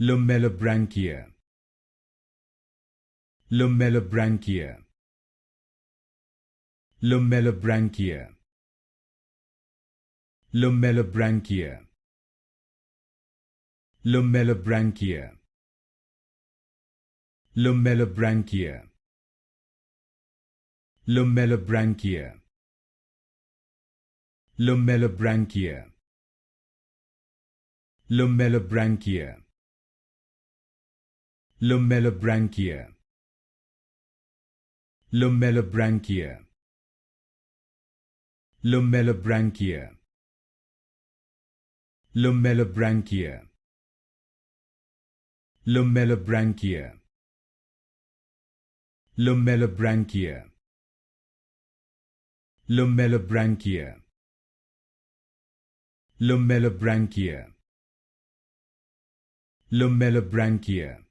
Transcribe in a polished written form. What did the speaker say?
Lamellibranchia. Lamellibranchia. Lamellibranchia. Lamellibranchia. Lamellibranchia. Lamellibranchia. Lamellibranchia. Lamellibranchia. Lamellibranchia. Lamellibranchia. Lamellibranchia. Lamellibranchia. Lamellibranchia. Lamellibranchia. Lamellibranchia. Lamellibranchia. Lamellibranchia. Lamellibranchia.